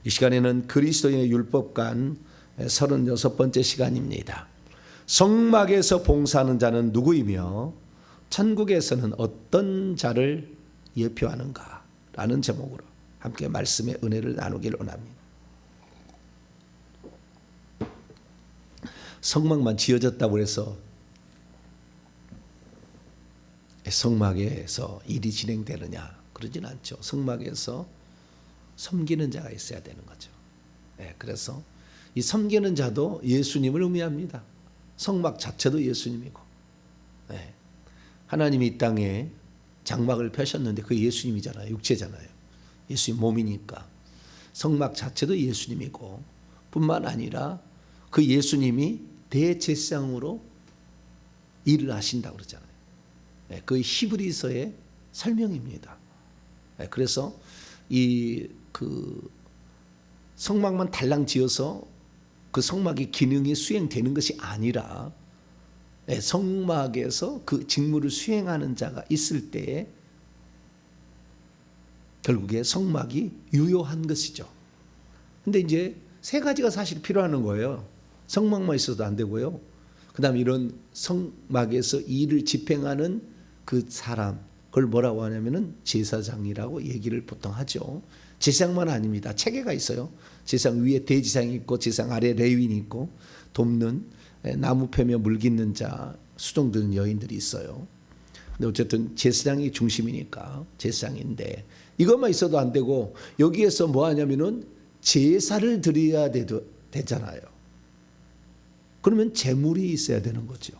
이 시간에는 그리스도인의 율법관 36번째 시간입니다. 성막에서 봉사하는 자는 누구이며 천국에서는 어떤 자를 예표하는가 라는 제목으로 함께 말씀의 은혜를 나누기를 원합니다. 성막만 지어졌다고 해서 성막에서 일이 진행되느냐 그러진 않죠. 성막에서 섬기는 자가 있어야 되는 거죠. 그래서 이 섬기는 자도 예수님을 의미합니다. 성막 자체도 예수님이고, 하나님이 이 땅에 장막을 펴셨는데 그 예수님이잖아요. 육체잖아요. 예수님 몸이니까 성막 자체도 예수님이고, 뿐만 아니라 그 예수님이 대제사장으로 일을 하신다고 그러잖아요. 그 히브리서의 설명입니다. 그래서 그 성막만 달랑 지어서 그 성막의 기능이 수행되는 것이 아니라 성막에서 그 직무를 수행하는 자가 있을 때에 결국에 성막이 유효한 것이죠. 근데 이제 세 가지가 사실 필요한 거예요. 성막만 있어도 안 되고요. 그 다음에 이런 성막에서 일을 집행하는 그 사람, 그걸 뭐라고 하냐면은 제사장이라고 얘기를 보통 하죠. 제사장만 아닙니다. 체계가 있어요. 제사장 위에 대제사장이 있고 제사장 아래 레위인이 있고 돕는 나무 패며 물 깃는 자, 수종 드는 여인들이 있어요. 근데 어쨌든 제사장이 중심이니까 제사장인데 이것만 있어도 안 되고 여기에서 뭐 하냐면은 제사를 드려야 되잖아요. 그러면 제물이 있어야 되는 거죠.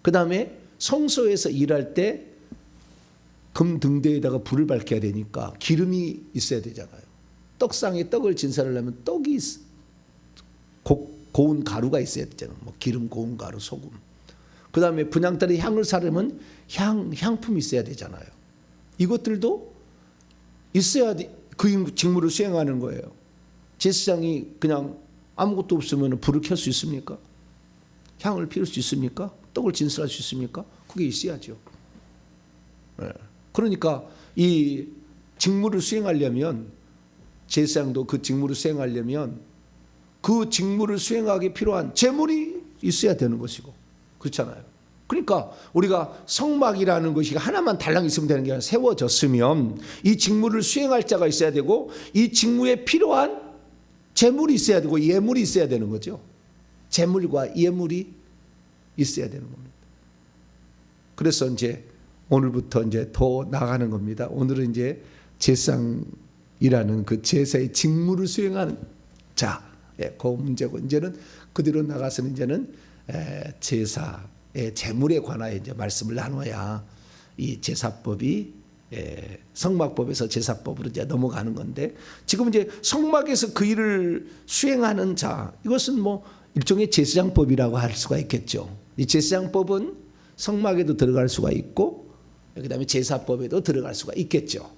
그 다음에 성소에서 일할 때 금 등대에다가 불을 밝혀야 되니까 기름이 있어야 되잖아요. 떡상에 떡을 진사하려면 떡이 고운 가루가 있어야 되잖아요. 뭐 기름, 고운 가루, 소금. 그 다음에 분향단에 향을 사려면 향품이 있어야 되잖아요. 이것들도 있어야 그 직무를 수행하는 거예요. 제사장이 그냥 아무것도 없으면 불을 켤 수 있습니까? 향을 피울 수 있습니까? 떡을 진설할 수 있습니까? 그게 있어야죠. 그러니까 이 직무를 수행하려면 제사장도 그 직무를 수행하려면 그 직무를 수행하기 필요한 제물이 있어야 되는 것이고 그렇잖아요. 그러니까 우리가 성막이라는 것이 하나만 달랑 있으면 되는 게 아니라 세워졌으면 이 직무를 수행할 자가 있어야 되고 이 직무에 필요한 제물이 있어야 되고 예물이 있어야 되는 거죠. 제물과 예물이 있어야 되는 겁니다. 그래서 이제 오늘부터 이제 더 나가는 겁니다. 오늘은 이제 제사장이라는 그 제사의 직무를 수행하는 자, 그 문제고 이제는 그대로 나가서는 이제는 제사의 제물에 관하여 이제 말씀을 나눠야 이 제사법이 성막법에서 제사법으로 이제 넘어가는 건데 지금 이제 성막에서 그 일을 수행하는 자 이것은 뭐 일종의 제사장법이라고 할 수가 있겠죠. 이 제사장법은 성막에도 들어갈 수가 있고 그다음에 제사법에도 들어갈 수가 있겠죠.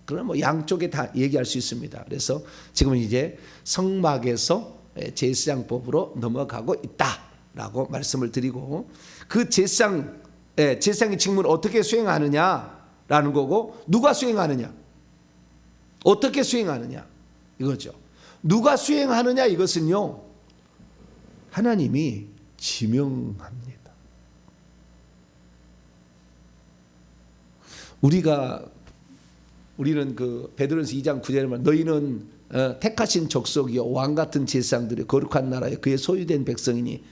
그럼 뭐 양쪽에 다 얘기할 수 있습니다. 그래서 지금은 이제 성막에서 제사장법으로 넘어가고 있다라고 말씀을 드리고 그 제사장의 직무를 어떻게 수행하느냐라는 거고 누가 수행하느냐, 어떻게 수행하느냐 이거죠. 누가 수행하느냐 이것은요 하나님이 지명합니다. 우리는 그 베드로전서 2장 9절에 말 너희는 택하신 족속이요 왕 같은 제사장들이 거룩한 나라에 그의 소유된 백성이니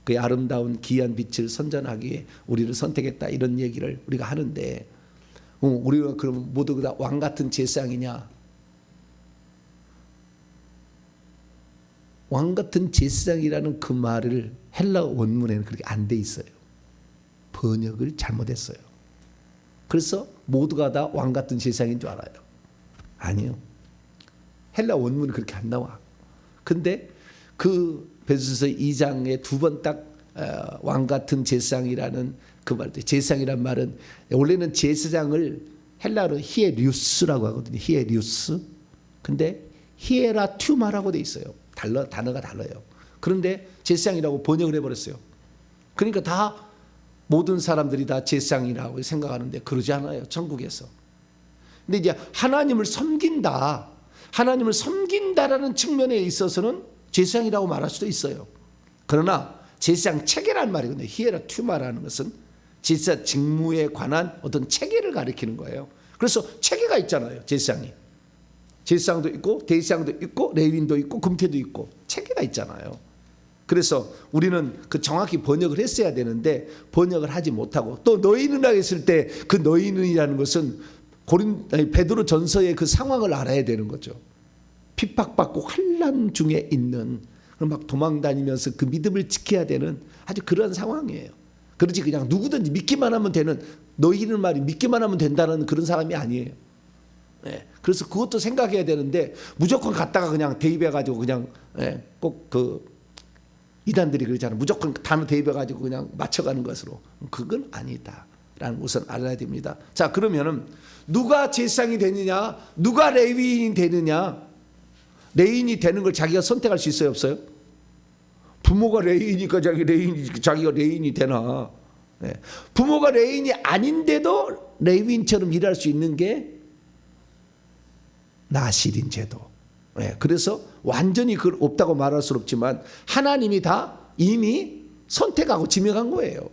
그의 아름다운 귀한 빛을 선전하기에 우리를 선택했다 이런 얘기를 우리가 하는데 우리가 그럼 모두 다 왕 같은 제사장이냐? 왕 같은 제사장이라는 그 말을 헬라 원문에는 그렇게 안 돼 있어요. 번역을 잘못했어요. 그래서 모두가 다 왕 같은 제사장인 줄 알아요. 아니요. 헬라 원문은 그렇게 안 나와. 근데 그 베드로전서 2장에 두 번 딱 왕 같은 제사장이라는 그 말, 제사장이란 말은 원래는 제사장을 헬라로 히에리우스라고 하거든요. 히에리우스. 근데 히에라튜마라고 돼 있어요. 단어가 달라요. 그런데 제사장이라고 번역을 해버렸어요. 그러니까 다 모든 사람들이 다 제사장이라고 생각하는데 그러지 않아요. 천국에서. 근데 이제 하나님을 섬긴다. 하나님을 섬긴다라는 측면에 있어서는 제사장이라고 말할 수도 있어요. 그러나 제사장 체계란 말이거든요. 히에라튜마라는 것은 제사 직무에 관한 어떤 체계를 가리키는 거예요. 그래서 체계가 있잖아요. 제사장이. 제사장도 있고 대제사장도 있고 레위인도 있고 금태도 있고 체계가 있잖아요. 그래서 우리는 그 정확히 번역을 했어야 되는데 번역을 하지 못하고 또 너희는 했을 때 그 너희는이라는 것은 베드로 전서의 그 상황을 알아야 되는 거죠. 핍박받고 환난 중에 있는 막 도망다니면서 그 믿음을 지켜야 되는 아주 그런 상황이에요. 그렇지 그냥 누구든지 믿기만 하면 되는 너희는 말이 믿기만 하면 된다는 그런 사람이 아니에요. 네. 그래서 그것도 생각해야 되는데 무조건 갔다가 그냥 대입해가지고 그냥 꼭 그 이단들이 그러잖아요. 무조건 단어 대입해가지고 그냥 맞춰가는 것으로 그건 아니다라는 것은 알아야 됩니다. 자 그러면은 누가 제사장이 되느냐, 누가 레위인이 되느냐, 레위인이 되는 걸 자기가 선택할 수 있어요, 없어요? 부모가 레위니까 자기가 레위인이 되나? 네. 부모가 레위인이 아닌데도 레위인처럼 일할 수 있는 게 나실인 제도. 네. 그래서 완전히 그걸 없다고 말할 수 없지만 하나님이 다 이미 선택하고 지명한 거예요.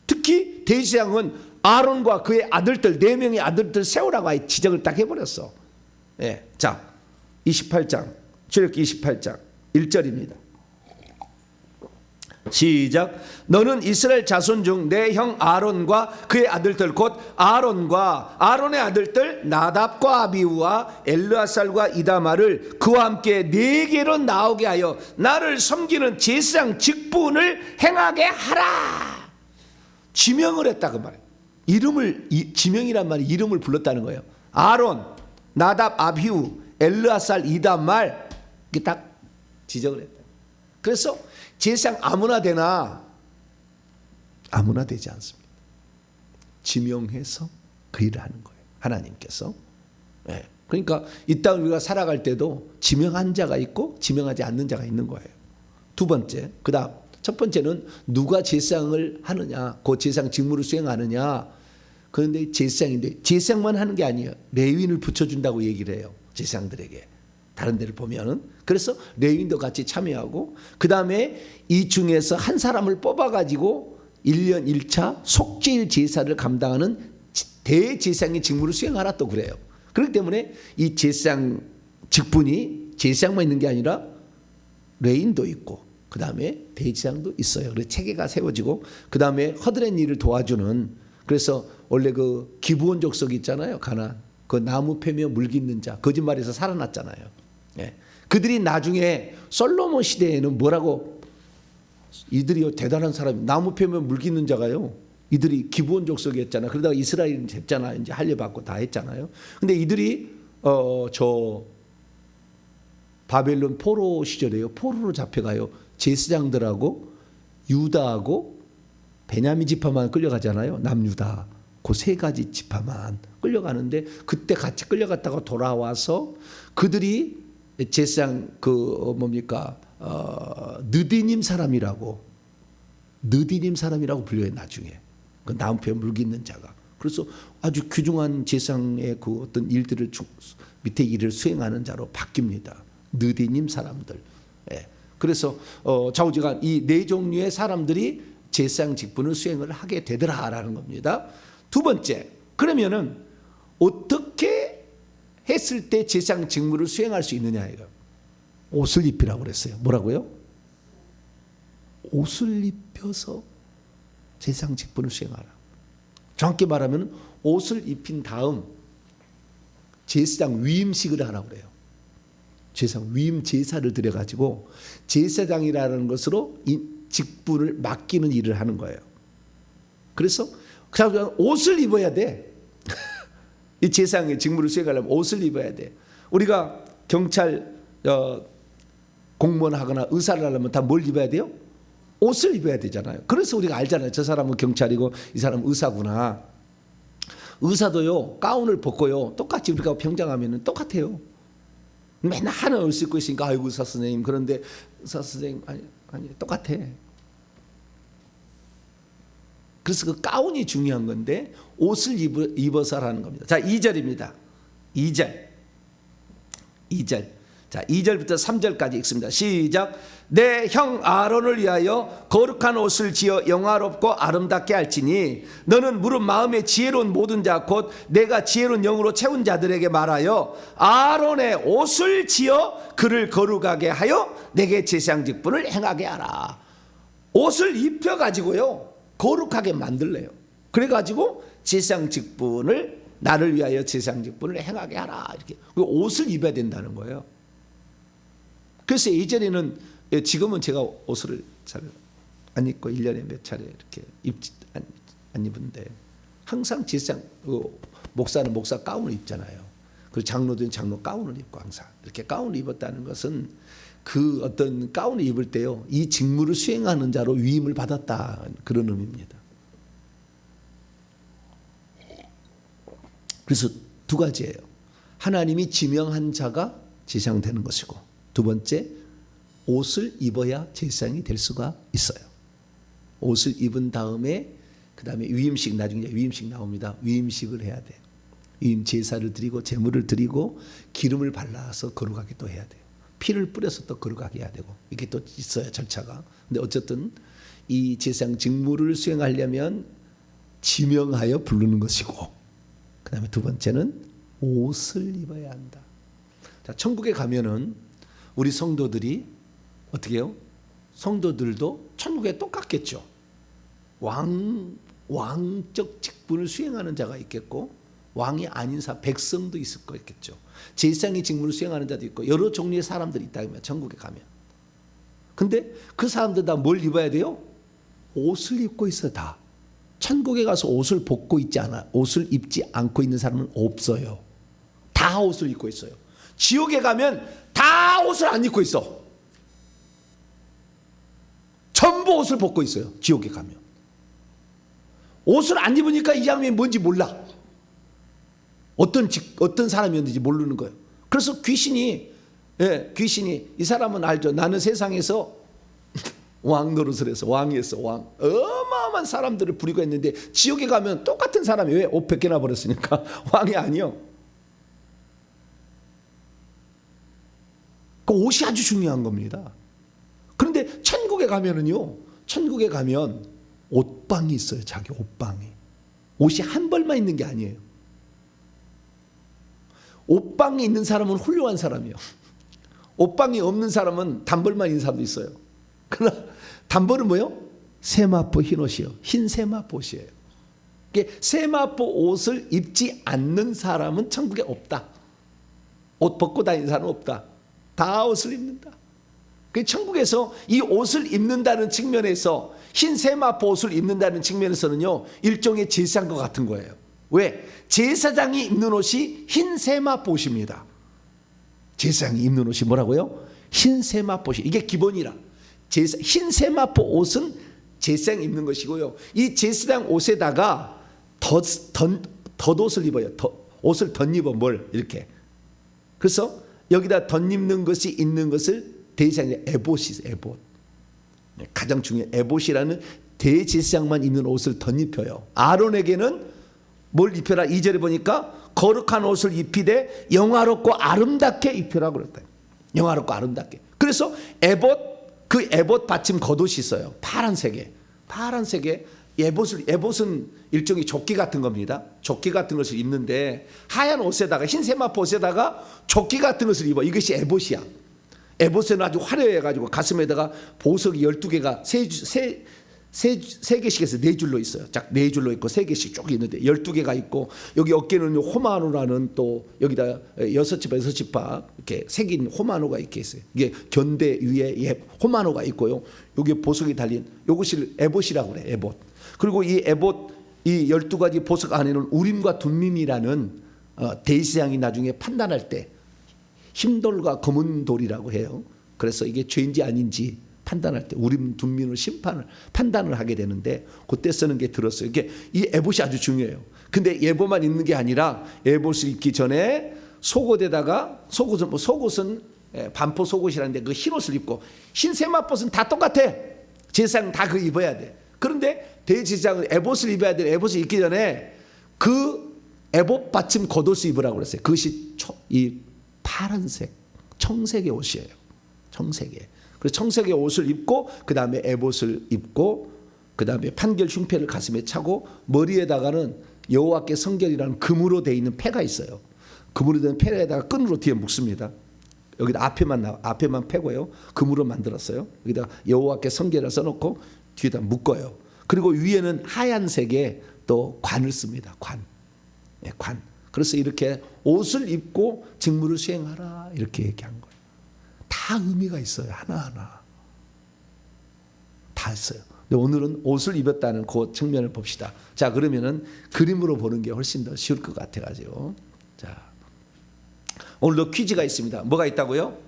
특히 대제사장은 아론과 그의 아들들 4명의 아들들 세우라고 아예 지적을 딱 해버렸어. 네. 자 28장 출애굽기 28장 1절입니다. 시작. 너는 이스라엘 자손 중 내 형 아론과 그의 아들들 곧 아론과 아론의 아들들 나답과 아비후와 엘르아살과 이다말을 그와 함께 네게로 나오게 하여 나를 섬기는 제사장 직분을 행하게 하라. 지명을 했다 그 말이에요. 이름을 지명이란 말이 이름을 불렀다는 거예요. 아론, 나답, 아비후, 엘르아살, 이다말 이게 딱 지적을 했다. 그래서 제사장 아무나 되나? 아무나 되지 않습니다. 지명해서 그 일을 하는 거예요. 하나님께서. 네. 그러니까 이 땅을 우리가 살아갈 때도 지명한 자가 있고 지명하지 않는 자가 있는 거예요. 두 번째, 그 다음 첫 번째는 누가 제사장을 하느냐, 그 제사장 직무를 수행하느냐. 그런데 제사장인데 제사장만 하는 게 아니에요. 레위인을 붙여준다고 얘기를 해요. 제사장들에게. 다른 데를 보면은. 그래서 레위인도 같이 참여하고 그 다음에 이 중에서 한 사람을 뽑아가지고 1년 1차 속죄일 제사를 감당하는 대제사장의 직무를 수행하라 또 그래요. 그렇기 때문에 이 제사장 직분이 제사장만 있는 게 아니라 레위인도 있고 그 다음에 대제사장도 있어요. 그래서 체계가 세워지고 그 다음에 허드렛 일을 도와주는 그래서 원래 그 기브온 족속 있잖아요. 가나안. 그 나무 패며 물 깃는 자 거짓말에서 살아났잖아요. 예. 그들이 나중에 솔로몬 시대에는 뭐라고 이들이 대단한 사람이 나무 패며 물 깃는 자가요. 이들이 기브온 족속이었잖아. 그러다가 이스라엘이 됐잖아. 이제 할례받고 다 했잖아요. 근데 이들이 저 바벨론 포로 시절에요. 포로로 잡혀가요. 제사장들하고 유다하고 베냐민 지파만 끌려가잖아요. 남유다. 그 3가지 지파만 끌려가는데 그때 같이 끌려갔다가 돌아와서 그들이 제사장 그 뭡니까 느디님 사람이라고 불려요. 나중에 그 나무패 물 깃는 자가. 그래서 아주 귀중한 제사장의 그 어떤 일들을 밑에 일을 수행하는 자로 바뀝니다. 느디님 사람들. 예. 그래서 좌우지간 이 4종류의 사람들이 제사장 직분을 수행을 하게 되더라라는 겁니다. 두 번째, 그러면은 어떻게 했을 때 제사장 직무를 수행할 수 있느냐 이거. 옷을 입히라고 그랬어요. 뭐라고요? 옷을 입혀서 제사장 직분을 수행하라. 정확히 말하면 옷을 입힌 다음 제사장 위임식을 하라고 그래요. 제사장 위임 제사를 드려가지고 제사장이라는 것으로 직분을 맡기는 일을 하는 거예요. 그래서 옷을 입어야 돼. 이 제사장의 직무를 수행하려면 옷을 입어야 돼. 우리가 경찰 공무원 하거나 의사를 하려면 다 뭘 입어야 돼요? 옷을 입어야 되잖아요. 그래서 우리가 알잖아요. 저 사람은 경찰이고 이 사람은 의사구나. 의사도요 가운을 벗고요 똑같이 우리가 병장하면 똑같아요. 맨날 하는 옷을 입고 있으니까 아이고 의사 선생님. 그런데 의사 선생님 아니 똑같아. 그래서 그 가운이 중요한 건데 옷을 입어서 하라는 겁니다. 자 2절입니다. 2절 2절. 자, 2절부터 3절까지 읽습니다. 시작. 내 형 아론을 위하여 거룩한 옷을 지어 영화롭고 아름답게 할지니 너는 무릇 마음에 지혜로운 모든 자 곧 내가 지혜로운 영으로 채운 자들에게 말하여 아론의 옷을 지어 그를 거룩하게 하여 내게 제사장 직분을 행하게 하라. 옷을 입혀 가지고요 거룩하게 만들래요. 그래 가지고 제사장 직분을 나를 위하여 제사장 직분을 행하게 하라. 이렇게 옷을 입어야 된다는 거예요. 그래서 예전에는, 지금은 제가 옷을 잘 안 입고 1년에 몇 차례 이렇게 안 입은데 항상 제사장, 목사는 목사 가운을 입잖아요. 그리고 장로들은 장로 가운을 입고 항상 이렇게 가운을 입었다는 것은 그 어떤 가운을 입을 때요 이 직무를 수행하는 자로 위임을 받았다, 그런 의미입니다. 그래서 두 가지예요. 하나님이 지명한 자가 제사장 되는 것이고, 두 번째, 옷을 입어야 제사장이 될 수가 있어요. 옷을 입은 다음에 그 다음에 위임식, 나중에 위임식 나옵니다. 위임식을 해야 돼요. 위임 제사를 드리고 제물을 드리고 기름을 발라서 거룩하게 또 해야 돼요. 피를 뿌려서 또 거룩하게 해야 되고, 이게 또 있어요 절차가. 근데 어쨌든 이 제사장 직무를 수행하려면 지명하여 부르는 것이고, 그 다음에 두 번째는 옷을 입어야 한다. 자, 천국에 가면은 우리 성도들이 어떻게 해요? 성도들도 천국에 똑같겠죠. 왕적 직분을 수행하는 자가 있겠고, 왕이 아닌 백성도 있을 거겠죠. 제사장의 직무를 수행하는 자도 있고, 여러 종류의 사람들이 있다면 천국에 가면. 근데 그 사람들 다 뭘 입어야 돼요? 옷을 입고 있어. 다. 천국에 가서 옷을 벗고 있지 않아, 옷을 입지 않고 있는 사람은 없어요. 다 옷을 입고 있어요. 지옥에 가면 다 옷을 안 입고 있어. 전부 옷을 벗고 있어요. 지옥에 가면. 옷을 안 입으니까 이 사람이 뭔지 몰라. 어떤 사람이었는지 모르는 거예요. 그래서 귀신이 이 사람은 알죠. 나는 세상에서 왕 노릇을 해서 왕이었어. 왕. 어마어마한 사람들을 부리고 했는데 지옥에 가면 똑같은 사람이, 왜? 옷 벗겨놔 버렸으니까 왕이 아니요. 그 옷이 아주 중요한 겁니다. 그런데 천국에 가면은요, 천국에 가면 옷방이 있어요. 자기 옷방이. 옷이 한 벌만 있는 게 아니에요. 옷방이 있는 사람은 훌륭한 사람이에요. 옷방이 없는 사람은 단벌만 있는 사람도 있어요. 그러나 단벌은 뭐예요? 세마포 흰 옷이요. 흰 세마포 옷이에요. 세마포 옷을 입지 않는 사람은 천국에 없다. 옷 벗고 다니는 사람은 없다. 다 옷을 입는다. 천국에서 이 옷을 입는다는 측면에서, 흰 세마포 옷을 입는다는 측면에서는요 일종의 제사장과 같은 거예요. 왜? 제사장이 입는 옷이 흰 세마포 옷입니다. 제사장이 입는 옷이 뭐라고요? 흰 세마포 옷이. 이게 기본이라. 흰 세마포 옷은 제사장이 입는 것이고요, 이 제사장 옷에다가 덧옷을 입어요. 옷을 덧입어. 뭘 이렇게. 그래서 여기다 덧입는 것이 있는 것을 대제사장의 에봇이, 에봇. 가장 중요한 에봇이라는 대제사장만 입는 옷을 덧입혀요. 아론에게는 뭘 입혀라? 2절에 보니까 거룩한 옷을 입히되 영화롭고 아름답게 입혀라고 그랬다. 영화롭고 아름답게. 그래서 에봇, 그 에봇 받침 겉옷이 있어요. 파란색에 에봇은 일종의 조끼 같은 겁니다. 조끼 같은 것을 입는데 하얀 옷에다가, 흰 세마포 옷에다가 조끼 같은 것을 입어. 이것이 에봇이야. 에봇은 아주 화려해가지고 가슴에다가 보석이 12개가 세 개씩 해서 4줄로 있어요. 쫙 4줄로 있고 3개씩 쭉 있는데 12개가 있고, 여기 어깨는 호마노라는 또 여기다 6지파 이렇게 새긴 호마노가 이렇게 있어요. 이게 견대 위에 호마노가 있고요. 여기 보석이 달린 요것을 에봇이라고 그래. 에봇. 그리고 이 에봇, 이 12가지 보석 안에는 우림과 둠밈이라는 대제사장이 나중에 판단할 때 흰돌과 검은 돌이라고 해요. 그래서 이게 죄인지 아닌지 판단할 때 우림 둠밈으로 판단을 하게 되는데, 그때 쓰는 게 들었어요. 이게 이 에봇이 아주 중요해요. 근데 에봇만 입는 게 아니라 에봇을 입기 전에 속옷에다가, 속옷은 반포 속옷이라는데 그 흰 옷을 입고, 흰 세마포는 다 똑같아. 제사장은 다 그 입어야 돼. 그런데 대제사장은 에봇을 입어야 돼. 에봇을 입기 전에 그 에봇 받침 겉옷을 입으라고 그랬어요. 그것이 이 파란색, 청색의 옷이에요. 청색의. 그래서 청색의 옷을 입고 그 다음에 에봇을 입고 그 다음에 판결 흉패를 가슴에 차고 머리에다가는 여호와께 성결이라는 금으로 되어 있는 패가 있어요. 금으로 된 패에다가 끈으로 뒤에 묶습니다. 여기다 앞에만 패고요. 금으로 만들었어요. 여기다 여호와께 성결을 써놓고 뒤에다 묶어요. 그리고 위에는 하얀색의 또 관을 씁니다. 관. 네, 관. 그래서 이렇게 옷을 입고 직무를 수행하라 이렇게 얘기한 거예요. 다 의미가 있어요. 하나하나. 다 있어요. 근데 오늘은 옷을 입었다는 그 측면을 봅시다. 자, 그러면은 그림으로 보는 게 훨씬 더 쉬울 것 같아가지고. 자, 오늘도 퀴즈가 있습니다. 뭐가 있다고요?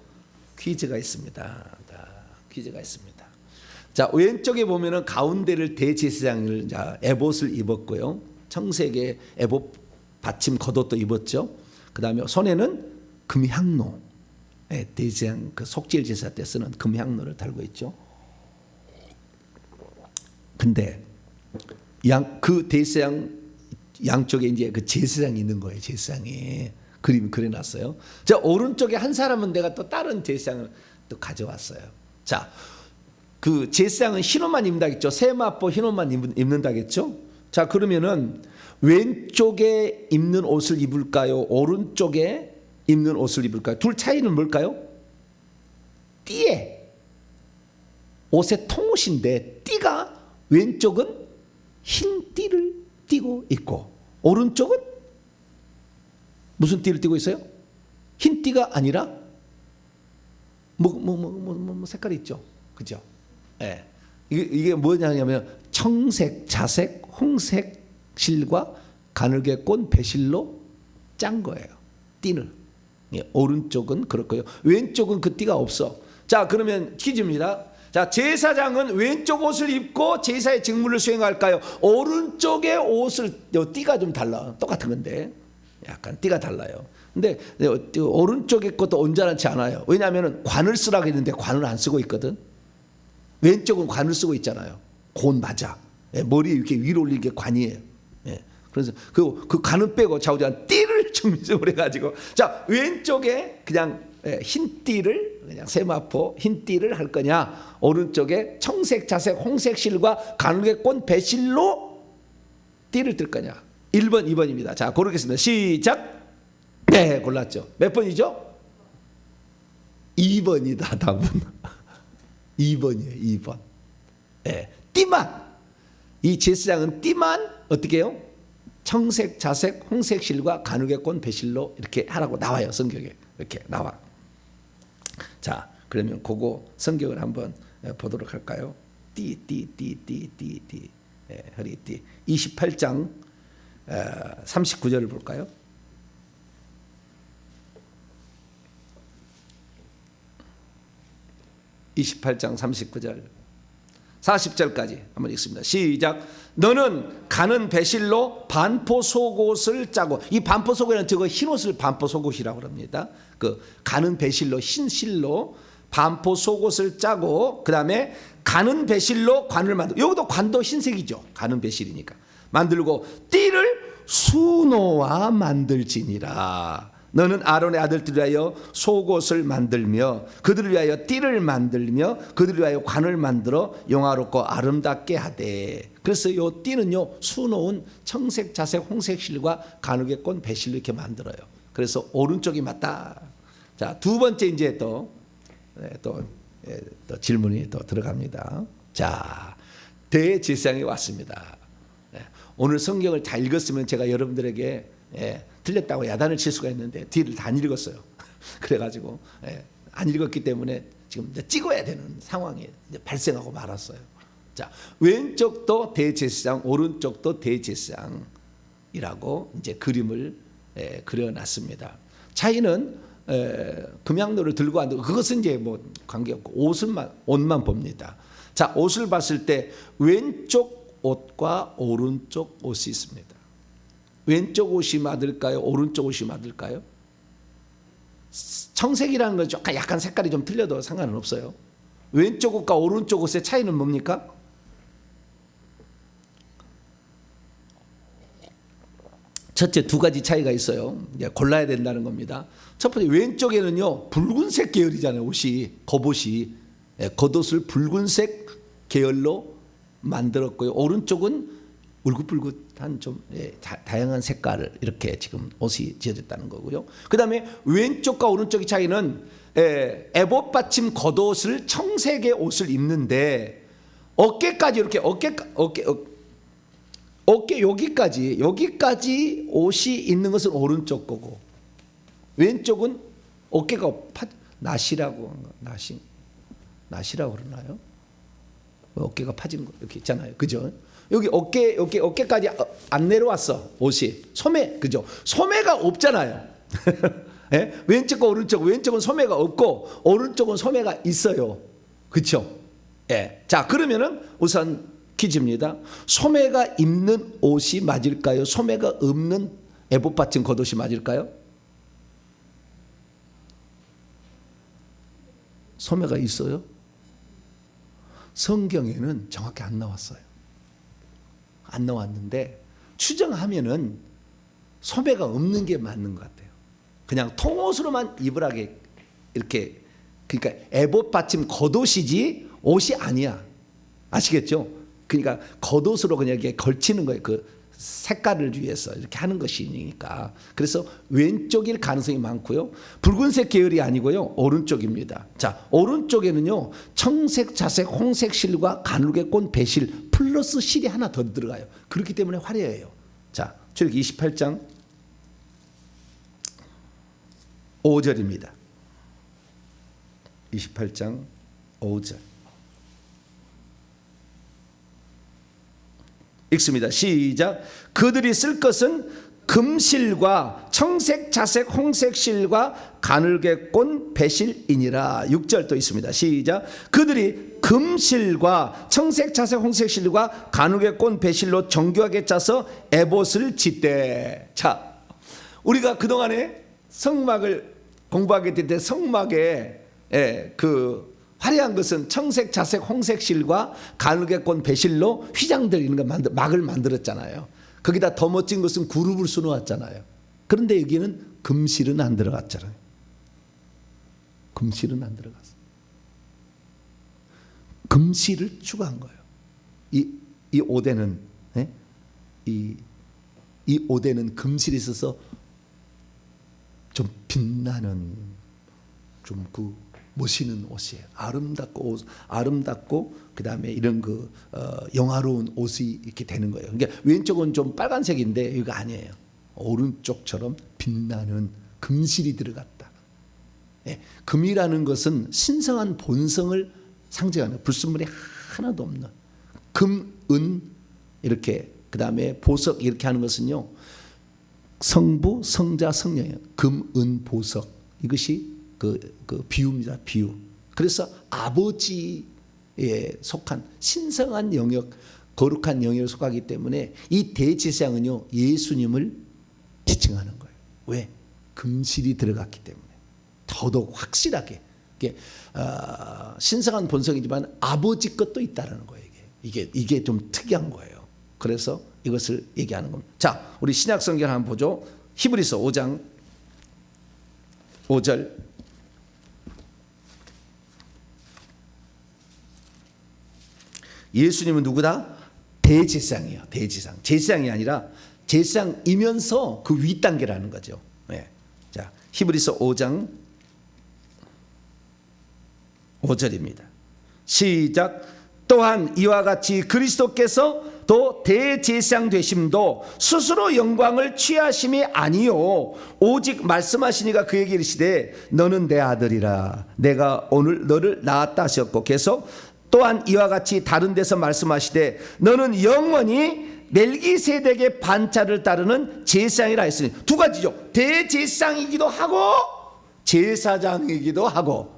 퀴즈가 있습니다. 자, 퀴즈가 있습니다. 자, 왼쪽에 보면은 가운데를 대제사장을 에봇을 입었고요. 청색의 에봇 받침 겉옷도 입었죠. 그 다음에 손에는 금향로, 대제사장 그 속죄일 제사 때 쓰는 금향로를 달고 있죠. 근데 그 대제사장 양쪽에 이제 그 제사장이 있는 거예요. 제사장이 그림 그려놨어요. 자, 오른쪽에 한 사람은 내가 또 다른 제사장을 또 가져왔어요. 자, 그 제사장은 흰 옷만 입는다겠죠. 세마포 흰 옷만 입는다겠죠. 자, 그러면은 왼쪽에 입는 옷을 입을까요? 오른쪽에 입는 옷을 입을까요? 둘 차이는 뭘까요? 띠에 옷의 통옷인데 띠가 왼쪽은 흰 띠를 띠고 있고 오른쪽은 무슨 띠를 띠고 있어요? 흰 띠가 아니라 뭐 색깔이 있죠, 그죠? 예, 이게 뭐냐면 청색, 자색, 홍색 실과 가늘게 꼰 배실로 짠 거예요. 띠를. 예, 오른쪽은 그렇고요. 왼쪽은 그 띠가 없어. 자, 그러면 퀴즈입니다. 자, 제사장은 왼쪽 옷을 입고 제사의 직무를 수행할까요? 오른쪽의 옷을 띠가 좀 달라. 똑같은 건데 약간 띠가 달라요. 근데 오른쪽의 것도 온전하지 않아요. 왜냐하면 관을 쓰라고 했는데 관을 안 쓰고 있거든. 왼쪽은 관을 쓰고 있잖아요. 곤 맞아. 예, 머리에 이렇게 위로 올린 게 관이에요. 예, 그래서 그 관은 빼고 좌우지간 띠를 중심으로 해가지고 자, 왼쪽에 그냥 흰 띠를 그냥 세마포 흰 띠를 할 거냐, 오른쪽에 청색, 자색, 홍색 실과 가늘게 꼰 배실로 띠를 뜰 거냐. 1번, 2번입니다. 자, 고르겠습니다. 시작. 네, 골랐죠. 몇 번이죠? 2번이다. 답은 2번이에요. 2번. 네, 띠만, 이 제사장은 띠만 어떻게 해요? 청색, 자색, 홍색 실과 가늘게 꼰 배실로 이렇게 하라고 나와요. 성경에 이렇게 나와. 자, 그러면 그거 성경을 한번 보도록 할까요? 띠. 허리띠. 28장 39절을 볼까요? 28장 39절 40절까지 한번 읽습니다. 시작. 너는 가는 배실로 반포 속옷을 짜고, 이 반포 속옷은 저거 흰옷을 반포 속옷이라고 합니다. 그 가는 배실로 흰 실로 반포 속옷을 짜고, 그 다음에 가는 배실로 관을 만들고, 여기도 관도 흰색이죠. 가는 배실이니까 만들고, 띠를 수노와 만들지니라. 너는 아론의 아들들을 위하여 속옷을 만들며 그들을 위하여 띠를 만들며 그들을 위하여 관을 만들어 영화롭고 아름답게 하되. 그래서 요 띠는요 수놓은 청색, 자색, 홍색 실과 가늘게 꼰 배실로 이렇게 만들어요. 그래서 오른쪽이 맞다. 자, 두 번째 이제 또 질문이 또 들어갑니다. 자, 대제사장이 왔습니다. 오늘 성경을 다 읽었으면 제가 여러분들에게 틀렸다고 야단을 칠 수가 있는데 뒤를 다 안 읽었어요. 그래가지고 안 읽었기 때문에 지금 이제 찍어야 되는 상황이 이제 발생하고 말았어요. 자, 왼쪽도 대제사장, 오른쪽도 대제사장이라고 이제 그림을 그려놨습니다. 차이는 금양로를 들고 왔는데 그것은 이제 뭐 관계없고 옷만 봅니다. 자, 옷을 봤을 때 왼쪽 옷과 오른쪽 옷이 있습니다. 왼쪽 옷이 맞을까요? 오른쪽 옷이 맞을까요? 청색이라는 건 약간 색깔이 좀 틀려도 상관은 없어요. 왼쪽 옷과 오른쪽 옷의 차이는 뭡니까? 첫째 두 가지 차이가 있어요. 이제 골라야 된다는 겁니다. 첫 번째, 왼쪽에는요 붉은색 계열이잖아요. 옷이, 겉옷이. 겉옷을 붉은색 계열로 만들었고요. 오른쪽은 울긋불긋한 좀 다양한 색깔을 이렇게 지금 옷이 지어졌다는 거고요. 그 다음에 왼쪽과 오른쪽의 차이는 에봇 받침 겉옷을 청색의 옷을 입는데 어깨까지 이렇게 어깨 여기까지 옷이 있는 것은 오른쪽 거고, 왼쪽은 어깨가 나시라고 그러나요? 어깨가 파진 거 이렇게 있잖아요, 그죠? 여기 어깨까지 안 내려왔어 옷이. 소매, 그죠? 소매가 없잖아요. 예? 왼쪽과 오른쪽, 왼쪽은 소매가 없고 오른쪽은 소매가 있어요, 그렇죠? 예. 자, 그러면은 우선 퀴즈입니다. 소매가 입는 옷이 맞을까요? 소매가 없는 에봇 받침 겉옷이 맞을까요? 소매가 있어요? 성경에는 정확히 안 나왔어요. 안 나왔는데 추정하면은 소매가 없는 게 맞는 것 같아요. 그냥 통옷으로만 입으라게 이렇게, 그러니까 에봇 받침 겉옷이지 옷이 아니야. 아시겠죠? 그러니까 겉옷으로 그냥 이렇게 걸치는 거예요. 그 색깔을 위해서 이렇게 하는 것이니까. 그래서 왼쪽일 가능성이 많고요. 붉은색 계열이 아니고요, 오른쪽입니다. 자, 오른쪽에는요 청색, 자색, 홍색 실과 가늘게 꼰 배실 플러스 실이 하나 더 들어가요. 그렇기 때문에 화려해요. 자, 출애굽기 28장 5절입니다. 28장 5절 읽습니다. 시작. 그들이 쓸 것은 금실과 청색, 자색, 홍색 실과 가늘게 꼰 배실이니라. 6절 또 있습니다. 시작. 그들이 금실과 청색, 자색, 홍색 실과 가늘게 꼰 배실로 정교하게 짜서 에봇을 짓되. 자, 우리가 그동안에 성막을 공부하게 될 때 성막에 그 화려한 것은 청색, 자색, 홍색 실과 가늘게 꼰 배실로 휘장들이는 막을 만들었잖아요. 거기다 더 멋진 것은 그룹을 수놓았잖아요. 그런데 여기는 금실은 안 들어갔잖아요. 금실은 안 들어갔어요. 금실을 추가한 거예요. 이 오대는 이 오대는 금실이 있어서 좀 빛나는, 좀 그 멋있는 옷이에요. 아름답고 그 다음에 이런 그 영화로운 옷이 이렇게 되는 거예요. 그러니까 왼쪽은 좀 빨간색인데 이거 아니에요. 오른쪽처럼 빛나는 금실이 들어갔다. 예, 금이라는 것은 신성한 본성을 상징하는, 불순물이 하나도 없는 금, 은 이렇게, 그 다음에 보석 이렇게 하는 것은요 성부, 성자, 성령이에요. 금, 은, 보석, 이것이 그 비유입니다. 비유. 그래서 아버지에 속한 신성한 영역, 거룩한 영역에 속하기 때문에 이 대제사장은요 예수님을 지칭하는 거예요. 왜? 금실이 들어갔기 때문에 더더욱 확실하게 신성한 본성이지만 아버지 것도 있다라는 거예요. 이게 좀 특이한 거예요. 그래서 이것을 얘기하는 겁니다. 자, 우리 신약 성경 한번 보죠. 히브리서 5장 5절. 예수님은 누구다? 대제사장이에요. 대제사장. 제사장이 아니라 제사장이면서 그 윗단계라는 거죠. 네. 자, 히브리서 5장 5절입니다. 시작. 또한 이와 같이 그리스도께서 또 대제사장 되심도 스스로 영광을 취하심이 아니요 오직 말씀하시니가 그에게 이르시되 너는 내 아들이라 내가 오늘 너를 낳았다 하셨고, 계속 또한 이와 같이 다른 데서 말씀하시되 너는 영원히 멜기세덱의 반차를 따르는 제사장이라 했으니, 두 가지죠. 대제사장이기도 하고 제사장이기도 하고.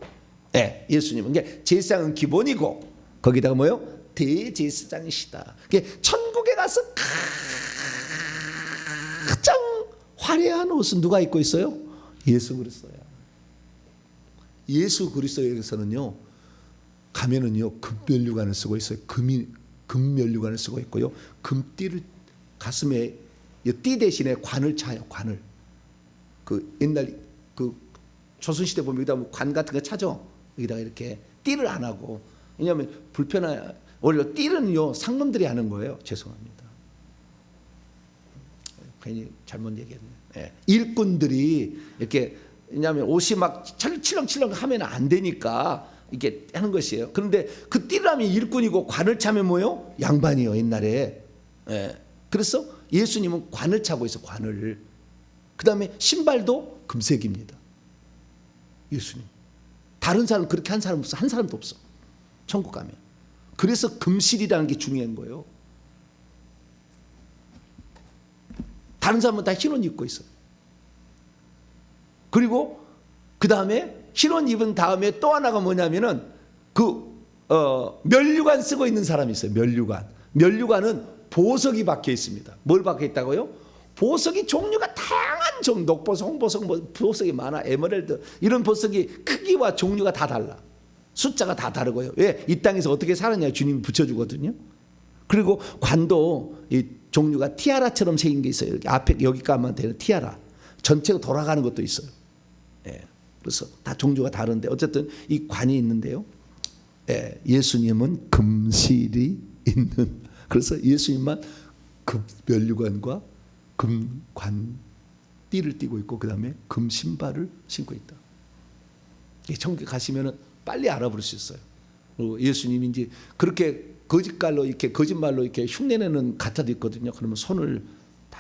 네, 예수님은 제사장은 기본이고 거기다가 뭐요? 대제사장이시다. 천국에 가서 가장 화려한 옷은 누가 입고 있어요? 예수 그리스도야. 예수 그리스도에게서는요 가면은요 금면류관을 쓰고 있어요. 금면류관을 쓰고 있고요, 금띠를 가슴에 이 띠 대신에 관을 차요. 관을. 그 옛날 그 조선 시대 보면 여기다 뭐 관 같은 거 차죠. 여기다가 이렇게 띠를 안 하고. 왜냐하면 불편한, 원래 띠는요 상놈들이 하는 거예요. 죄송합니다. 괜히 잘못 얘기했네. 예. 일꾼들이 이렇게, 왜냐하면 옷이 막 칠렁칠렁 하면 안 되니까 이렇게 하는 것이에요. 그런데 그 띠를 하면 일꾼이고 관을 차면 뭐요? 양반이요 옛날에. 예. 그래서 예수님은 관을 차고 있어. 관을. 그 다음에 신발도 금색입니다. 예수님. 다른 사람 그렇게 한 사람 없어. 한 사람도 없어. 천국 가면. 그래서 금실이라는 게 중요한 거예요. 다른 사람은 다 흰 옷 입고 있어요. 그리고 그 다음에 흰 옷 입은 다음에 또 하나가 뭐냐면은 면류관 쓰고 있는 사람이 있어요. 면류관. 면류관은 보석이 박혀 있습니다. 뭘 박혀 있다고요? 보석이 종류가 다양한 녹보석, 홍보석, 뭐 보석이 많아. 에메랄드 이런 보석이 크기와 종류가 다 달라. 숫자가 다 다르고요. 왜? 이 땅에서 어떻게 살았냐 주님이 붙여주거든요. 그리고 관도 이 종류가 티아라처럼 생긴 게 있어요. 이렇게 앞에 여기 가면 되는 티아라. 전체가 돌아가는 것도 있어요. 예. 그래서 다 종류가 다른데 어쨌든 이 관이 있는데요. 예. 예수님은 금실이 있는. 그래서 예수님만 금면류관과 금관 띠를 띠고 있고 그 다음에 금 신발을 신고 있다. 천국에 가시면은 빨리 알아볼 수 있어요. 예수님인지 그렇게 거짓말로 이렇게 흉내내는 가짜도 있거든요. 그러면 손을 다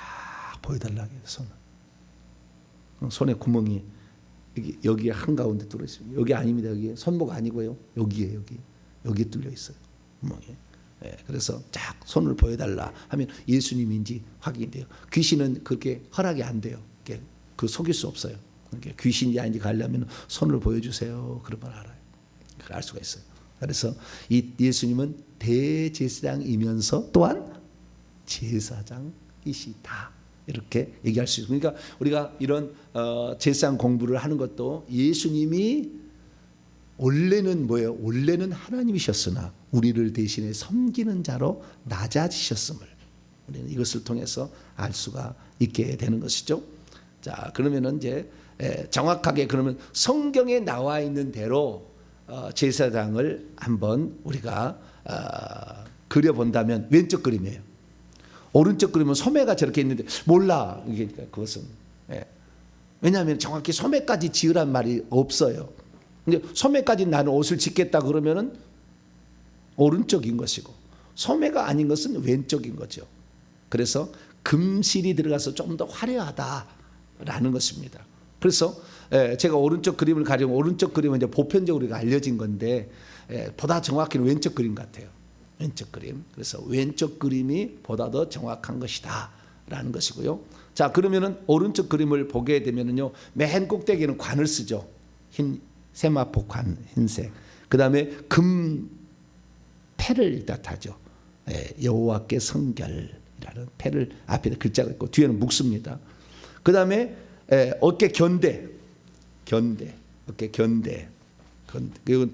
보여달라고 해요. 손에 구멍이 여기에 한가운데 뚫려 있습니다. 여기 아닙니다. 여기 손목 아니고요. 여기에 뚫려 있어요. 구멍이. 예, 그래서 쫙 손을 보여달라 하면 예수님인지 확인이 돼요. 귀신은 그렇게 허락이 안 돼요. 그 속일 수 없어요. 귀신이 아닌지 가려면 손을 보여주세요. 그러면 알아요. 알 수가 있어요. 그래서 이 예수님은 대제사장이면서 또한 제사장이시다. 이렇게 얘기할 수 있어요. 그러니까 우리가 이런 제사장 공부를 하는 것도 예수님이 원래는 뭐예요? 원래는 하나님이셨으나 우리를 대신해 섬기는 자로 낮아지셨음을 우리는 이것을 통해서 알 수가 있게 되는 것이죠. 자, 그러면은 이제 정확하게 그러면 성경에 나와 있는 대로 제사장을 한번 우리가 그려본다면 왼쪽 그림이에요. 오른쪽 그림은 소매가 저렇게 있는데 몰라. 이게 그것은 왜냐하면 정확히 소매까지 지으란 말이 없어요. 근데 소매까지 나는 옷을 짓겠다 그러면은 오른쪽인 것이고 소매가 아닌 것은 왼쪽인 거죠. 그래서 금실이 들어가서 좀 더 화려하다라는 것입니다. 그래서 제가 오른쪽 그림을 가리면 오른쪽 그림은 이제 보편적으로 알려진 건데 보다 정확히는 왼쪽 그림 같아요. 왼쪽 그림. 그래서 왼쪽 그림이 보다 더 정확한 것이다라는 것이고요. 자, 그러면은 오른쪽 그림을 보게 되면은요, 맨 꼭대기에는 관을 쓰죠. 흰 세마포 관, 흰색. 그 다음에 금 패를 뜻하죠. 여호와께 성결이라는 패를 앞에 글자가 있고 뒤에는 묵습니다. 그 다음에 어깨 견대, 어깨 견대. 그리고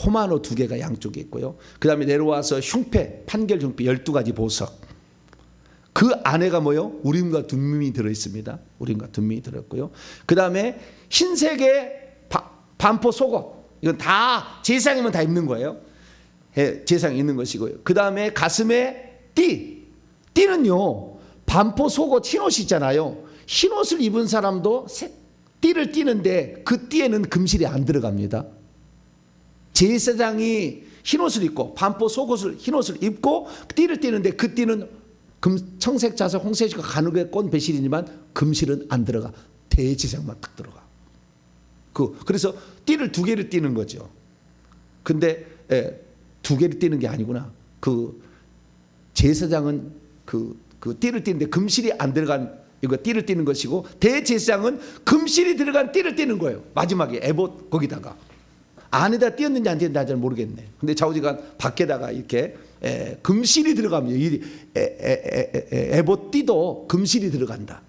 호마노 2개가 양쪽에 있고요. 그 다음에 내려와서 흉패, 판결 흉패 12가지 보석. 그 안에가 뭐요? 우림과 둠밈이 들어있습니다. 우림과 둠밈이 들어있고요. 그 다음에 흰색의 반포 속옷. 이건 다 제사장이면 다 입는 거예요. 제사장이 있는 것이고요. 그 다음에 가슴에 띠는요, 반포 속옷 흰옷이 있잖아요. 흰옷을 입은 사람도 띠를 띠는데 그 띠에는 금실이 안 들어갑니다. 제사장이 흰옷을 입고 반포 속옷을 흰옷을 입고 띠를 띠는데 그 띠는 청색, 자색, 홍색과 가늘게 꼰 배실이지만 금실은 안 들어가. 대제사장만 딱 들어가. 그래서 띠를 2개를 띠는 거죠. 근데 2개를 띠는 게 아니구나. 그 제사장은 그 띠를 띠는데 금실이 안 들어간 이거 띠를 띠는 것이고 대제사장은 금실이 들어간 띠를 띠는 거예요. 마지막에 에봇 거기다가 안에다 띄었는지 안 띄었는지 잘 모르겠네. 근데 좌우지간 밖에다가 이렇게 금실이 들어가면 에봇 띠도 금실이 들어간다.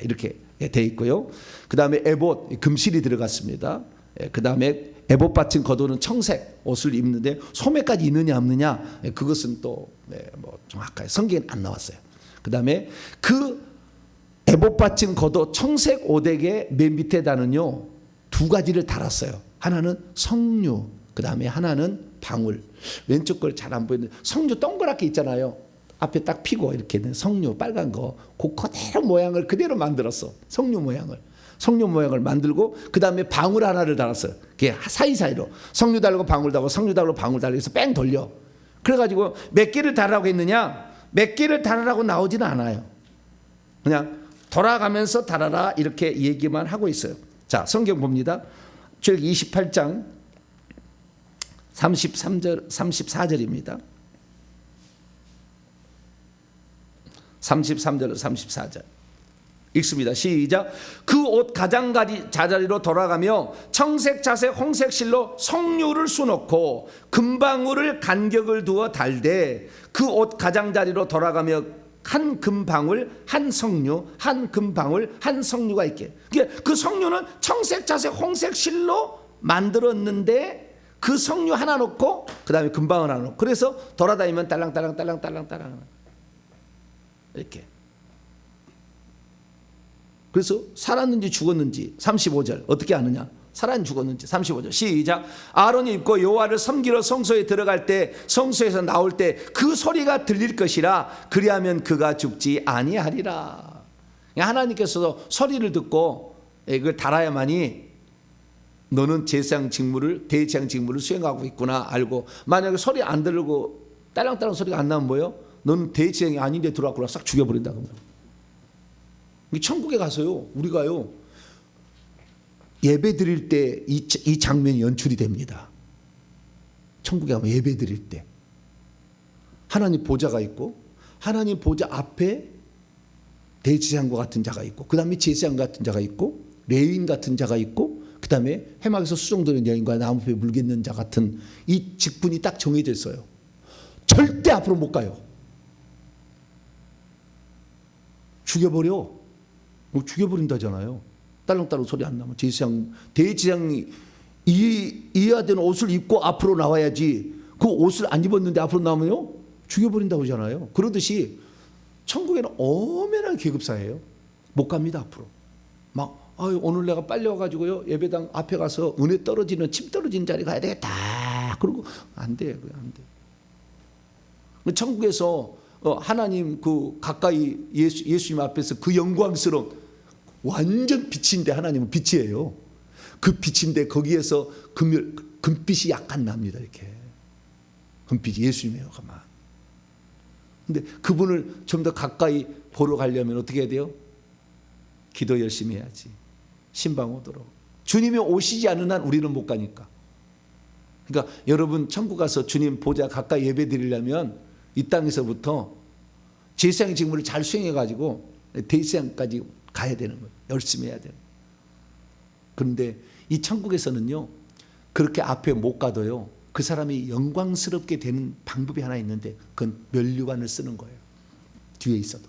이렇게 돼 있고요. 그 다음에 에봇 금실이 들어갔습니다. 그 다음에 에봇 받친 겉옷은 청색 옷을 입는데 소매까지 있느냐 없느냐 그것은 또 뭐 정확하게 성경에 안 나왔어요. 그 다음에 그 대봇받침 겉옷 청색 옷에게 맨 밑에다는요 두 가지를 달았어요. 하나는 석류, 그 다음에 하나는 방울. 왼쪽 걸 잘 안 보이는데 석류 동그랗게 있잖아요. 앞에 딱 피고 이렇게 된 석류 빨간 거, 그 그대로 모양을 그대로 만들었어. 석류 모양을 만들고 그 다음에 방울 하나를 달았어요. 그게 사이사이로 석류 달고 방울 달고 석류 달고 방울 달고 해서 뺑 돌려. 그래가지고 몇 개를 달으라고 했느냐? 몇 개를 달으라고 나오지는 않아요. 그냥 돌아가면서 달아라 이렇게 얘기만 하고 있어요. 자, 성경 봅니다. 출애굽기 28장 33절 34절입니다. 33절 34절 읽습니다. 시작. 그 옷 가장자리로 돌아가며 청색, 자색, 홍색 실로 석류를 수놓고 금방울을 간격을 두어 달되 그 옷 가장자리로 돌아가며 한 금방울, 한 석류, 한 금방울, 한 석류가 있게. 그 석류는 청색, 자색, 홍색 실로 만들었는데 그 석류 하나 놓고 그 다음에 금방울 하나 놓고 그래서 돌아다니면 딸랑딸랑 이렇게. 그래서 살았는지 죽었는지 35절 어떻게 아느냐? 살았는지 죽었는지 35절 시작. 아론이 입고 여호와를 섬기러 성소에 들어갈 때 성소에서 나올 때 그 소리가 들릴 것이라 그리하면 그가 죽지 아니하리라. 하나님께서도 소리를 듣고 이걸 달아야만이 너는 대제사장 직무를 수행하고 있구나 알고, 만약에 소리 안 들고 딸랑딸랑 소리가 안 나면 뭐예요? 너는 대제사장이 아닌데 들어왔구나 싹 죽여버린다. 천국에 가서요 우리가요 예배 드릴 때 이 장면이 연출이 됩니다. 천국에 가면 예배 드릴 때 하나님 보좌가 있고 하나님 보좌 앞에 대제사장과 같은 자가 있고 그 다음에 제사장 같은 자가 있고 레위인 같은 자가 있고 그 다음에 해막에서 수종드는 여인과 나무패 물겠는 자 같은 이 직분이 딱 정해져 있어요. 절대 앞으로 못 가요. 죽여버린다잖아요. 딸랑딸랑 소리 안 나면 대제사장이 이해야 되는 옷을 입고 앞으로 나와야지. 그 옷을 안 입었는데 앞으로 나오면요 죽여버린다고 하잖아요. 그러듯이 천국에는 엄연한 계급사예요. 못 갑니다 앞으로. 막 오늘 내가 빨리 와가지고요 예배당 앞에 가서 은혜 떨어지는 침 떨어지는 자리 가야 되겠다. 그러고 안 돼, 안 돼. 천국에서 하나님 그 가까이 예수님 앞에서 그 영광스러운 완전 빛인데 하나님은 빛이에요. 그 빛인데 거기에서 금빛이 약간 납니다. 이렇게 금빛이 예수님이에요. 가만. 근데 그분을 좀 더 가까이 보러 가려면 어떻게 해야 돼요? 기도 열심히 해야지. 신방 오도록. 주님이 오시지 않는 한 우리는 못 가니까. 그러니까 여러분 천국 가서 주님 보좌 가까이 예배 드리려면 이 땅에서부터 제사장 직무를 잘 수행해 가지고 대제사장까지 가야 되는 거예요. 열심히 해야 돼요. 그런데 이 천국에서는요 그렇게 앞에 못 가도요 그 사람이 영광스럽게 되는 방법이 하나 있는데 그건 면류관을 쓰는 거예요. 뒤에 있어도.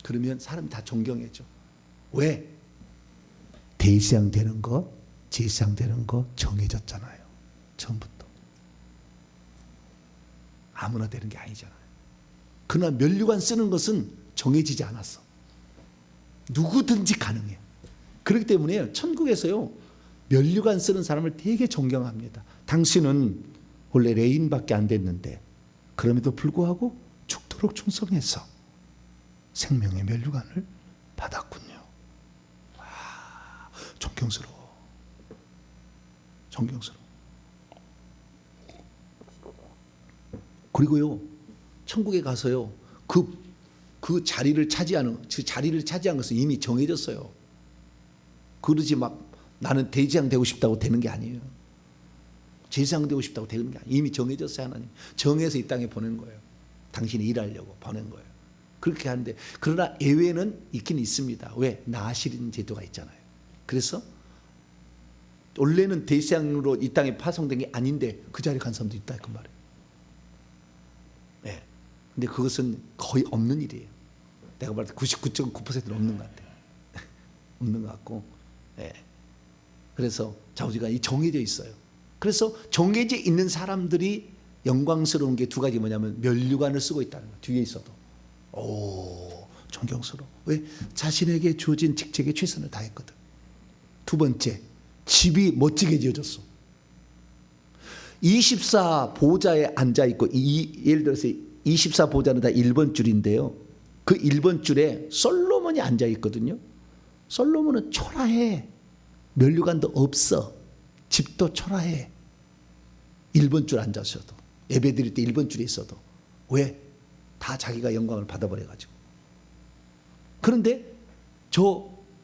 그러면 사람이 다 존경해줘. 왜? 대제사장 되는 거, 제사장 되는 거 정해졌잖아요. 처음부터. 아무나 되는 게 아니잖아요. 그러나 면류관 쓰는 것은 정해지지 않았어. 누구든지 가능해요. 그렇기 때문에 천국에서요 면류관 쓰는 사람을 되게 존경합니다. 당신은 원래 레인밖에 안 됐는데 그럼에도 불구하고 죽도록 충성해서 생명의 면류관을 받았군요. 와, 존경스러워. 그리고요 천국에 가서요 그 자리를 차지한 것은 이미 정해졌어요. 그러지 막 나는 대제사장 되고 싶다고 되는 게 아니에요. 제사장 되고 싶다고 되는 게 아니에요. 이미 정해졌어요. 하나님 정해서 이 땅에 보낸 거예요. 당신이 일하려고 보낸 거예요. 그렇게 하는데 그러나 예외는 있긴 있습니다. 왜? 나아실인 제도가 있잖아요. 그래서 원래는 대제사장으로 이 땅에 파송된 게 아닌데 그 자리에 간 사람도 있다 그 말이에요. 네. 근데 그것은 거의 없는 일이에요. 내가 말할 때 99.9%는 없는 것 같아요. 없는 것 같고. 네. 그래서 좌우지간이 정해져 있어요. 그래서 정해져 있는 사람들이 영광스러운 게 두 가지 뭐냐면 면류관을 쓰고 있다는 거예요. 뒤에 있어도. 오, 존경스러워. 왜? 자신에게 주어진 직책에 최선을 다했거든. 두 번째, 집이 멋지게 지어졌어. 24보좌에 앉아있고, 예를 들어서 24보좌는 다 1번 줄인데요. 그 1번 줄에 솔로몬이 앉아있거든요. 솔로몬은 초라해. 면류관도 없어. 집도 초라해. 1번 줄 앉아서도, 예배 드릴 때 1번 줄에 있어도. 왜? 다 자기가 영광을 받아버려가지고. 그런데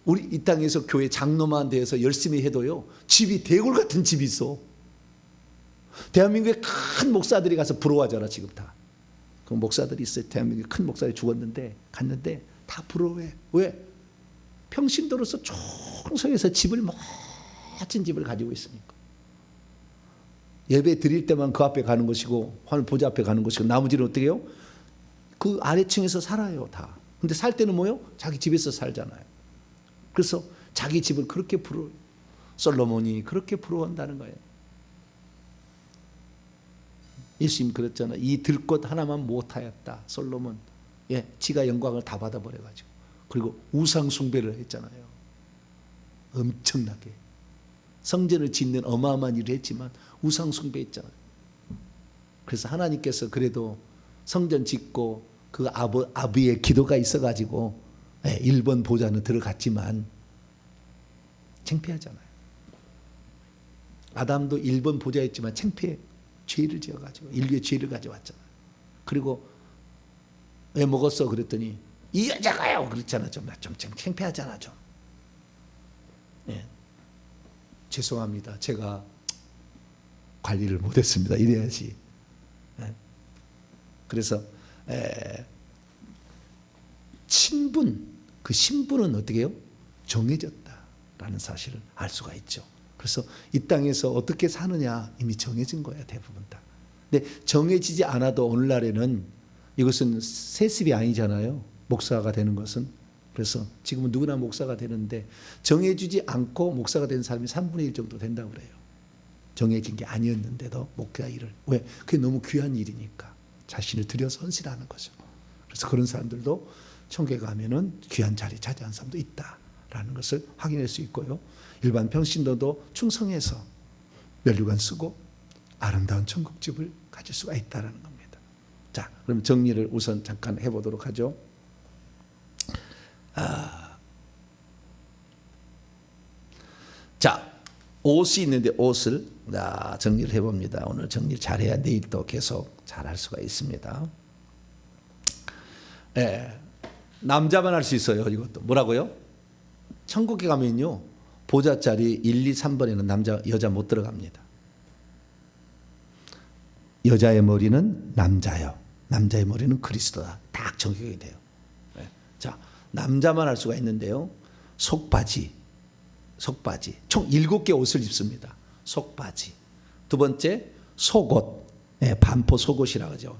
우리 이 땅에서 교회 장로만 되어서 열심히 해도요, 집이 대골 같은 집이 있어. 대한민국의 큰 목사들이 가서 부러워하잖아, 지금 다. 그 목사들이 있어요. 대한민국의 큰 목사들이 죽었는데, 갔는데 다 부러워해. 왜? 평신도로서 총성에서 집을, 멋진 집을 가지고 있으니까. 예배 드릴 때만 그 앞에 가는 것이고, 하늘 보좌 앞에 가는 것이고, 나머지는 어떻게 해요? 그 아래층에서 살아요, 다. 근데 살 때는 뭐요? 자기 집에서 살잖아요. 그래서 자기 집을 그렇게 부러워요. 솔로몬이 그렇게 부러워한다는 거예요. 예수님 그랬잖아요. 이 들꽃 하나만 못하였다, 솔로몬. 예, 지가 영광을 다 받아버려가지고. 그리고 우상 숭배를 했잖아요. 엄청나게. 성전을 짓는 어마어마한 일을 했지만 우상 숭배했잖아요. 그래서 하나님께서 그래도 성전 짓고 그 아비의 기도가 있어가지고 1번 보좌는 들어갔지만 창피하잖아요. 아담도 1번 보좌였지만 창피해. 죄를 지어가지고 인류의 죄를 가져왔잖아요. 그리고 왜 먹었어? 그랬더니 이 여자가요. 그렇잖아. 좀 창피하잖아. 좀. 예. 죄송합니다. 제가 관리를 못했습니다. 이래야지. 예. 그래서 친분, 그 신분은 어떻게 해요? 정해졌다라는 사실을 알 수가 있죠. 그래서 이 땅에서 어떻게 사느냐 이미 정해진 거야, 대부분 다. 근데 정해지지 않아도 오늘날에는 이것은 세습이 아니잖아요. 목사가 되는 것은. 그래서 지금은 누구나 목사가 되는데 정해지지 않고 목사가 된 사람이 3분의 1 정도 된다고 그래요. 정해진 게 아니었는데도 목사 일을. 왜? 그게 너무 귀한 일이니까. 자신을 들여서 헌신하는 거죠. 그래서 그런 사람들도 천국에 가면은 귀한 자리 차지한 사람도 있다라는 것을 확인할 수 있고요. 일반 평신도도 충성해서 면류관 쓰고 아름다운 천국집을 가질 수가 있다라는 겁니다. 자, 그럼 정리를 우선 잠깐 해보도록 하죠. 자, 옷이 있는데 옷을 정리를 해봅니다. 오늘 정리를 잘해야 내일 또 계속 잘할 수가 있습니다. 남자만 할 수 있어요. 이것도 뭐라고요? 천국에 가면요, 보좌 자리 1, 2, 3번에는 여자 못 들어갑니다. 여자의 머리는 남자요, 남자의 머리는 그리스도다. 딱 정해야 돼요. 자, 남자만 할 수가 있는데요. 속바지 총 7개 옷을 입습니다. 속바지. 두 번째 속옷, 반포 속옷이라고 하죠.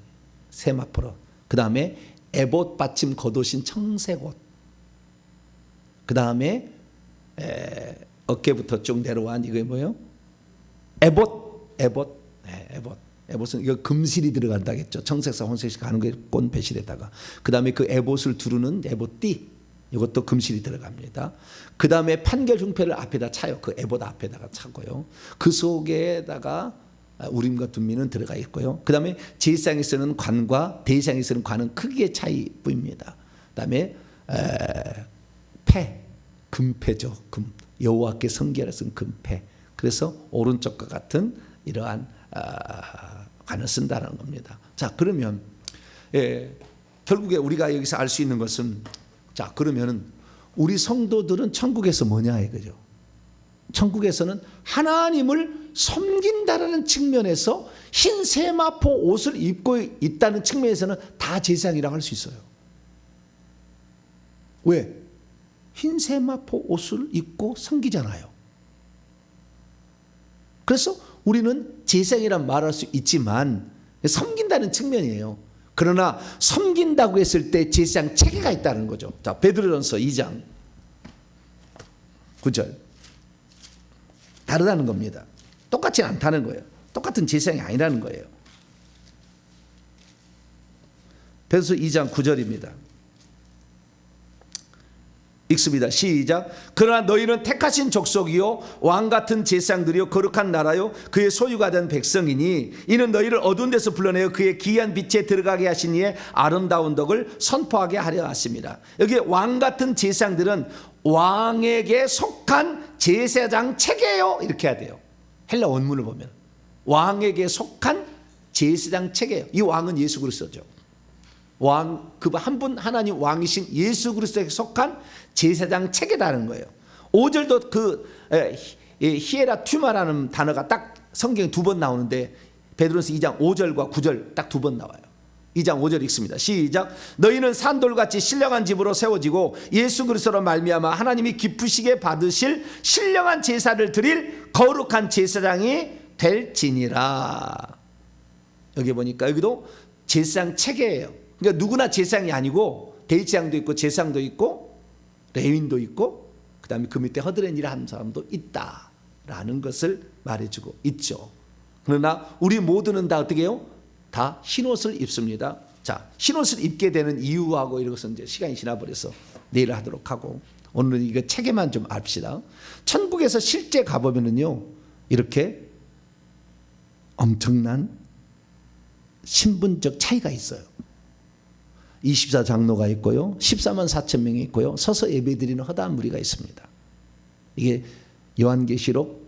세마포로. 그 다음에 에봇 받침 겉옷인 청색옷. 그 다음에 어깨부터 쭉 내려온 이게 뭐예요? 에봇은 이거 금실이 들어간다겠죠. 청색사 혼색씩 가는 게 꽃배실에다가. 그 다음에 그 에봇을 두르는 에봇띠, 이것도 금실이 들어갑니다. 그 다음에 판결 흉패를 앞에다 차요. 그 에봇 앞에다가 차고요. 그 속에다가 우림과 둠미는 들어가 있고요. 그 다음에 제사장이 쓰는 관과 대제사장이 쓰는 관은 크기의 차이뿐입니다. 그 다음에 금패죠. 금. 여호와께 성결에 쓴 금패. 그래서 오른쪽과 같은 이러한 관을 쓴다는 겁니다. 자, 그러면 결국에 우리가 여기서 알 수 있는 것은, 자, 그러면은 우리 성도들은 천국에서 뭐냐 이거죠. 천국에서는 하나님을 섬긴다라는 측면에서 흰 세마포 옷을 입고 있다는 측면에서는 다 제사장이라고 할 수 있어요. 왜? 흰 세마포 옷을 입고 섬기잖아요. 그래서 우리는 제사장이란 말할 수 있지만 섬긴다는 측면이에요. 그러나 섬긴다고 했을 때 제사장 체계가 있다는 거죠. 자, 베드로전서 2장 9절. 다르다는 겁니다. 똑같지 않다는 거예요. 똑같은 제사장이 아니라는 거예요. 베드로전서 2장 9절입니다. 읽습니다. 시작. 그러나 너희는 택하신 족속이요 왕 같은 제사장들이요 거룩한 나라요 그의 소유가 된 백성이니 이는 너희를 어두운 데서 불러내어 그의 기이한 빛에 들어가게 하신 이의 아름다운 덕을 선포하게 하려 하십니다. 여기 왕 같은 제사장들은 왕에게 속한 제사장 체계요 이렇게 해야 돼요. 헬라 원문을 보면 왕에게 속한 제사장 체계요. 이 왕은 예수 그리스도죠. 왕, 그 한 분 하나님 왕이신 예수 그리스도에게 속한 제사장 체계다는 거예요. 5절도 그 히에라 튜마라는 단어가 딱 성경에 2번 나오는데 베드로서 2장 5절과 9절 딱 2번 나와요. 2장 5절 읽습니다. 시작. 너희는 산돌같이 신령한 집으로 세워지고 예수 그리스도로 말미암아 하나님이 기쁘시게 받으실 신령한 제사를 드릴 거룩한 제사장이 될지니라. 여기 보니까 여기도 제사장 체계예요. 그러니까 누구나 제사장이 아니고 대제사장도 있고 제사장도 있고 레위인도 있고 그다음에 그 밑에 허드렛 일을 하는 사람도 있다라는 것을 말해주고 있죠. 그러나 우리 모두는 다 어떻게 해요? 다 흰옷을 입습니다. 자, 흰옷을 입게 되는 이유하고 이런 것은 이제 시간이 지나버려서 내일 하도록 하고 오늘은 이거 체계만 좀 압시다. 천국에서 실제 가보면은요 이렇게 엄청난 신분적 차이가 있어요. 24장로가 있고요. 14만 4천 명이 있고요. 서서 예배드리는 허다한 무리가 있습니다. 이게 요한계시록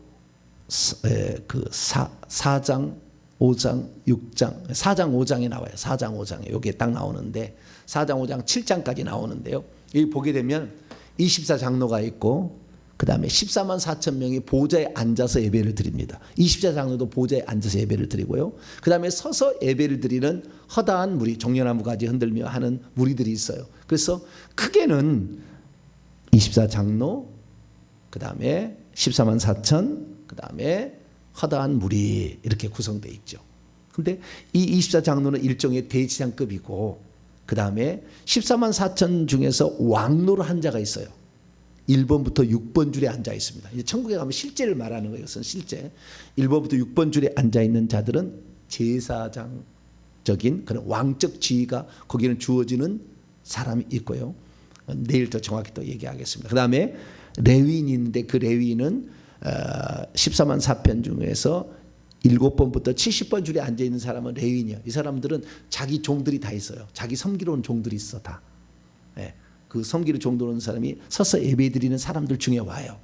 그 4장, 5장, 6장, 4장, 5장에 나와요. 4장, 5장에 여기에 딱 나오는데 4장, 5장, 7장까지 나오는데요. 여기 보게 되면 24장로가 있고 그 다음에 14만 4천 명이 보좌에 앉아서 예배를 드립니다. 24장로도 보좌에 앉아서 예배를 드리고요. 그 다음에 서서 예배를 드리는 허다한 무리, 종려나무가지 흔들며 하는 무리들이 있어요. 그래서 크게는 24장로, 그 다음에 14만 4천, 그 다음에 허다한 무리 이렇게 구성되어 있죠. 그런데 이 24장로는 일종의 대지장급이고 그 다음에 14만 4천 중에서 왕노를 한 자가 있어요. 1번부터 6번 줄에 앉아 있습니다. 이제 천국에 가면 실제를 말하는 거예요. 이것은 실제 1번부터 6번 줄에 앉아 있는 자들은 제사장적인 그런 왕적 지위가 거기는 주어지는 사람이 있고요. 내일 더 정확히 또 얘기하겠습니다. 그 다음에 레위인이 있는데 그 레위인은 14만 4편 중에서 7번부터 70번 줄에 앉아 있는 사람은 레위인이에요. 이 사람들은 자기 종들이 다 있어요. 자기 섬기러 온 종들이 있어 다. 네. 그 섬기를 종도하는 사람이 서서 예배드리는 사람들 중에 와요.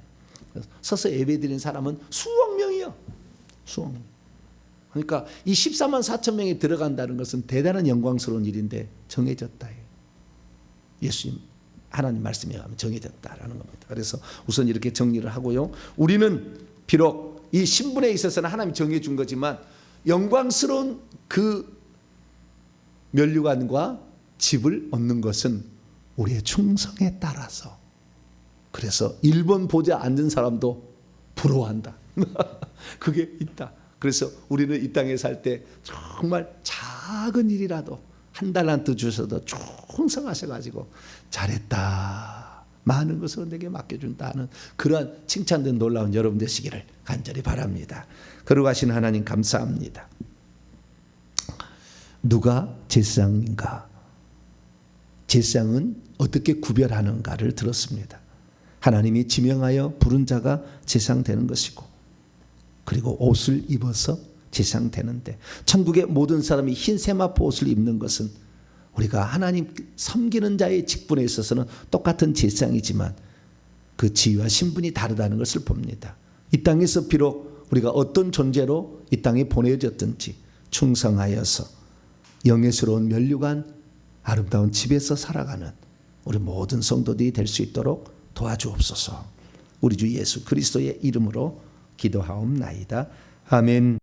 서서 예배드리는 사람은 수억 명이요. 수억 명. 그러니까 이 14만 4천 명이 들어간다는 것은 대단한 영광스러운 일인데 정해졌다. 예수님 하나님 말씀에 하면 정해졌다라는 겁니다. 그래서 우선 이렇게 정리를 하고요. 우리는 비록 이 신분에 있어서는 하나님이 정해 준 거지만 영광스러운 그 면류관과 집을 얻는 것은 우리의 충성에 따라서. 그래서 1번 보좌 앉은 사람도 부러워한다. 그게 있다. 그래서 우리는 이 땅에 살 때 정말 작은 일이라도 한 달란트 주셔도 충성하셔가지고 잘했다. 많은 것으로 내게 맡겨준다는 그러한 칭찬된 놀라운 여러분 되시기를 간절히 바랍니다. 거룩하신 하나님 감사합니다. 누가 제사장인가? 제사장은 어떻게 구별하는가를 들었습니다. 하나님이 지명하여 부른 자가 제사장 되는 것이고 그리고 옷을 입어서 제사장 되는데 천국의 모든 사람이 흰 세마포 옷을 입는 것은 우리가 하나님 섬기는 자의 직분에 있어서는 똑같은 제사장이지만 그 지위와 신분이 다르다는 것을 봅니다. 이 땅에서 비록 우리가 어떤 존재로 이 땅에 보내졌든지 충성하여서 영예스러운 면류관 아름다운 집에서 살아가는 우리 모든 성도들이 될 수 있도록 도와주옵소서. 우리 주 예수 그리스도의 이름으로 기도하옵나이다. 아멘.